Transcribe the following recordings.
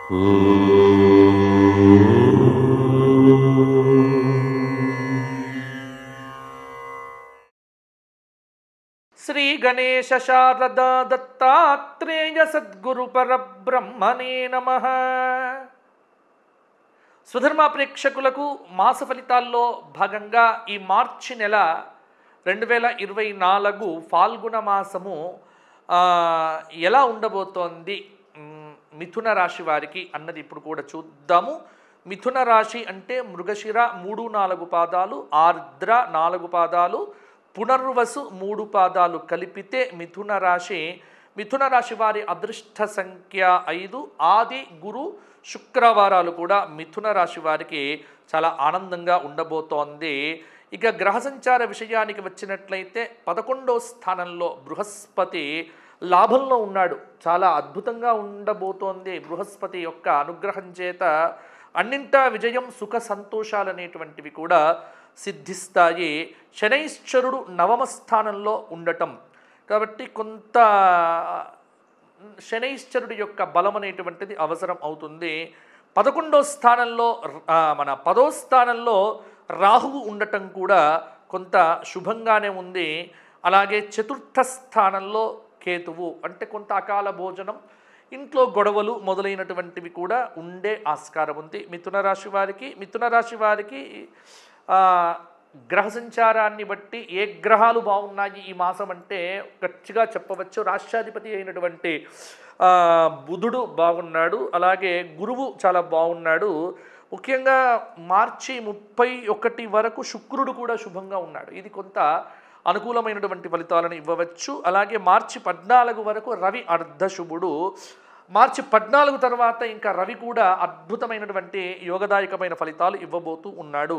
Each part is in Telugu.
శ్రీ గణేశ శారదా దత్తాత్రేయ సద్గురు పరబ్రహ్మణే నమః. స్వధర్మ ప్రేక్షకులకు మాస ఫలితాల్లో భాగంగా ఈ మార్చి నెల 2024 ఫాల్గుణ మాసము ఎలా ఉండబోతోంది మిథున రాశి వారికి అన్నది ఇప్పుడు కూడా చూద్దాము. మిథున రాశి అంటే మృగశిర 3-4 పాదాలు, ఆర్ద్ర 4 పాదాలు, పునర్వసు 3 పాదాలు కలిపితే మిథున రాశి. మిథున రాశి వారి అదృష్ట సంఖ్య 5. ఆది, గురు, శుక్రవారాలు కూడా మిథున రాశి వారికి చాలా ఆనందంగా ఉండబోతోంది. ఇక గ్రహ సంచార విషయానికి వచ్చినట్లయితే 11వ స్థానంలో బృహస్పతి లాభంలో ఉన్నాడు. చాలా అద్భుతంగా ఉండబోతోంది. బృహస్పతి యొక్క అనుగ్రహం చేత అన్నింటా విజయం, సుఖ సంతోషాలు అనేటువంటివి కూడా సిద్ధిస్తాయి. శనైశ్చరుడు 9వ స్థానంలో ఉండటం కాబట్టి కొంత శనైశ్చరుడి యొక్క బలం అనేటువంటిది అవసరం అవుతుంది. 11వ స్థానంలో 10వ స్థానంలో రాహువు ఉండటం కూడా కొంత శుభంగానే ఉంది. అలాగే 4థ స్థానంలో కేతువు అంటే కొంత అకాల భోజనం, ఇంట్లో గొడవలు మొదలైనటువంటివి కూడా ఉండే ఆస్కారం ఉంది మిథున రాశి వారికి. గ్రహ సంచారాన్ని బట్టి ఏ గ్రహాలు బాగున్నాయి ఈ మాసం అంటే గట్టిగా చెప్పవచ్చు. రాష్ట్రాధిపతి అయినటువంటి బుధుడు బాగున్నాడు, అలాగే గురువు చాలా బాగున్నాడు. ముఖ్యంగా మార్చి 31 వరకు శుక్రుడు కూడా శుభంగా ఉన్నాడు. ఇది కొంత అనుకూలమైనటువంటి ఫలితాలను ఇవ్వవచ్చు. అలాగే మార్చి 14 వరకు రవి అర్ధశుభుడు. మార్చి 14 తర్వాత ఇంకా రవి కూడా అద్భుతమైనటువంటి యోగదాయకమైన ఫలితాలు ఇవ్వబోతూ ఉన్నాడు.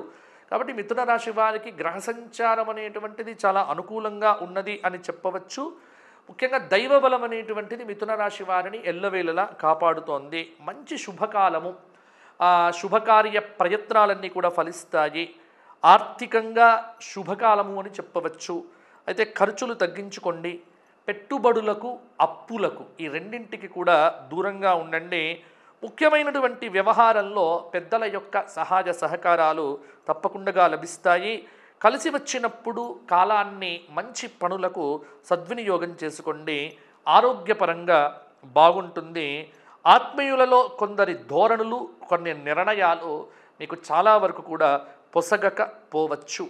కాబట్టి మిథున రాశి వారికి గ్రహ సంచారం అనేటువంటిది చాలా అనుకూలంగా ఉన్నది అని చెప్పవచ్చు. ముఖ్యంగా దైవ బలం అనేటువంటిది మిథున రాశి వారిని ఎల్లవేళలా కాపాడుతోంది. మంచి శుభకాలము, శుభకార్య ప్రయత్నాలన్నీ కూడా ఫలిస్తాయి. ఆర్థికంగా శుభకాలము అని చెప్పవచ్చు. అయితే ఖర్చులు తగ్గించుకోండి. పెట్టుబడులకు, అప్పులకు ఈ రెండింటికి కూడా దూరంగా ఉండండి. ముఖ్యమైనటువంటి వ్యవహారంలో పెద్దల యొక్క సహాయ సహకారాలు తప్పకుండా లభిస్తాయి. కలిసి వచ్చినప్పుడు కాలాన్ని మంచి పనులకు సద్వినియోగం చేసుకోండి. ఆరోగ్యపరంగా బాగుంటుంది. ఆత్మీయులలో కొందరి ధోరణులు, కొన్ని నిర్ణయాలు మీకు చాలా వరకు కూడా పొసగకపోవచ్చు.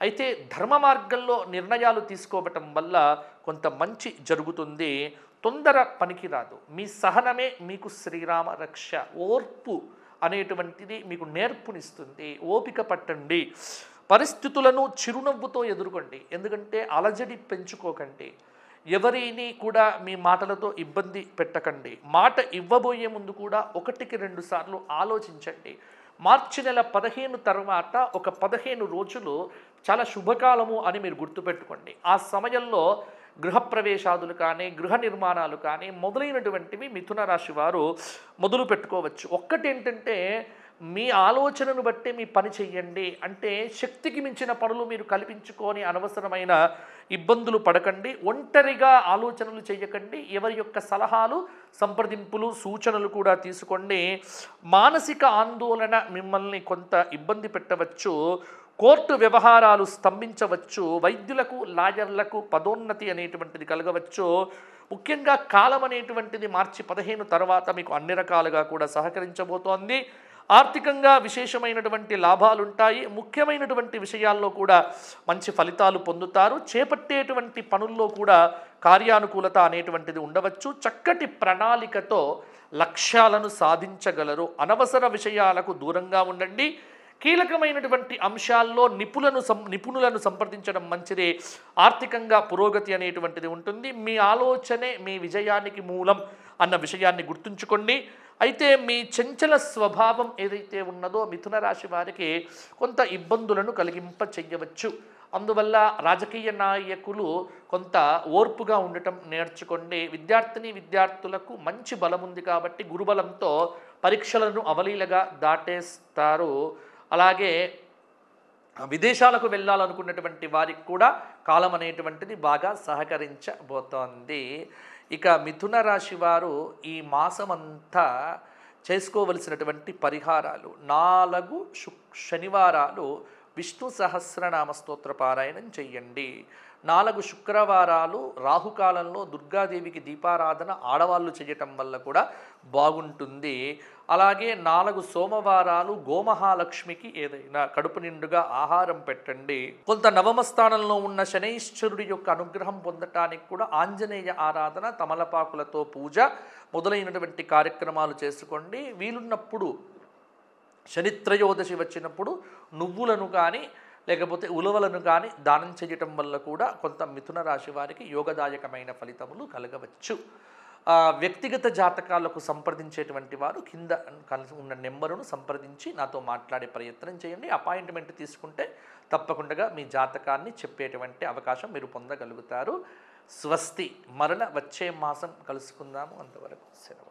అయితే ధర్మ మార్గంలో నిర్ణయాలు తీసుకోవటం వల్ల కొంత మంచి జరుగుతుంది. తొందర పనికిరాదు. మీ సహనమే మీకు శ్రీరామ రక్ష. ఓర్పు అనేటువంటిది మీకు నేర్పునిస్తుంది. ఓపిక పట్టండి. పరిస్థితులను చిరునవ్వుతో ఎదుర్కోండి. ఎందుకంటే అలజడి పెంచుకోకండి. ఎవరిని కూడా మీ మాటలతో ఇబ్బంది పెట్టకండి. మాట ఇవ్వబోయే ముందు కూడా 1-2 సార్లు ఆలోచించండి. మార్చి నెల 15 తర్వాత ఒక 15 రోజులు చాలా శుభకాలము అని మీరు గుర్తుపెట్టుకోండి. ఆ సమయంలో గృహప్రవేశాదులు కానీ, గృహ నిర్మాణాలు కానీ మొదలైనటువంటివి మిథున రాశి వారు మొదలు పెట్టుకోవచ్చు. ఒక్కటేంటంటే మీ ఆలోచనను బట్టి మీ పని చెయ్యండి. అంటే శక్తికి మించిన పనులు మీరు కల్పించుకొని అనవసరమైన ఇబ్బందులు పడకండి. ఒంటరిగా ఆలోచనలు చేయకండి. ఎవరి యొక్క సలహాలు, సంప్రదింపులు, సూచనలు కూడా తీసుకోండి. మానసిక ఆందోళన మిమ్మల్ని కొంత ఇబ్బంది పెట్టవచ్చు. కోర్టు వ్యవహారాలు స్తంభించవచ్చు. వైద్యులకు, లాయర్లకు పదోన్నతి అనేటువంటిది కలగవచ్చు. ముఖ్యంగా కాలం అనేటువంటిది మార్చి 15 తర్వాత మీకు అన్ని రకాలుగా కూడా సహకరించబోతోంది. ఆర్థికంగా విశేషమైనటువంటి లాభాలుంటాయి. ముఖ్యమైనటువంటి విషయాల్లో కూడా మంచి ఫలితాలు పొందుతారు. చేపట్టేటువంటి పనుల్లో కూడా కార్యానుకూలత అనేటువంటిది ఉండవచ్చు. చక్కటి ప్రణాళికతో లక్ష్యాలను సాధించగలరు. అనవసర విషయాలకు దూరంగా ఉండండి. కీలకమైనటువంటి అంశాల్లో నిపుణులను సంప్రదించడం మంచిదే. ఆర్థికంగా పురోగతి అనేటువంటిది ఉంటుంది. మీ ఆలోచనే మీ విజయానికి మూలం అన్న విషయాన్ని గుర్తుంచుకోండి. అయితే మీ చంచల స్వభావం ఏదైతే ఉన్నదో మిథున రాశి వారికి కొంత ఇబ్బందులను కలిగింప చెయ్యవచ్చు. అందువల్ల రాజకీయ నాయకులు కొంత ఓర్పుగా ఉండటం నేర్చుకోండి. విద్యార్థులకు మంచి బలం ఉంది కాబట్టి గురుబలంతో పరీక్షలను అవలీలగా దాటేస్తారు. అలాగే విదేశాలకు వెళ్ళాలనుకున్నటువంటి వారికి కూడా కాలం అనేటువంటిది బాగా సహకరించబోతోంది. ఇక మిథున రాశి వారు ఈ మాసమంతా చేసుకోవలసినటువంటి పరిహారాలు 4 శనివారాలు విష్ణు సహస్రనామ స్తోత్ర పారాయణం చెయ్యండి. 4 శుక్రవారాలు రాహుకాలంలో దుర్గాదేవికి దీపారాధన ఆడవాళ్ళు చేయటం వల్ల కూడా బాగుంటుంది. అలాగే 4 సోమవారాలు గోమహాలక్ష్మికి ఏదైనా కడుపు నిండుగా ఆహారం పెట్టండి. కొంత నవమ స్థానంలో ఉన్న శనైశ్వరుడి యొక్క అనుగ్రహం పొందటానికి కూడా ఆంజనేయ ఆరాధన, తమలపాకులతో పూజ మొదలైనటువంటి కార్యక్రమాలు చేసుకోండి. వీలున్నప్పుడు శనిత్రయోదశి వచ్చినప్పుడు నువ్వులను కానీ లేకపోతే ఉలవలను కానీ దానం చేయటం వల్ల కూడా కొంత మిథున రాశి వారికి యోగదాయకమైన ఫలితములు కలగవచ్చు. వ్యక్తిగత జాతకాలకు సంప్రదించేటువంటి వారు కింద ఉన్న నెంబరును సంప్రదించి నాతో మాట్లాడే ప్రయత్నం చేయండి. అపాయింట్మెంట్ తీసుకుంటే తప్పకుండా మీ జాతకాన్ని చెప్పేటువంటి అవకాశం మీరు పొందగలుగుతారు. స్వస్తి. మరల వచ్చే మాసం కలుసుకుందాము. అంతవరకు సెలవు.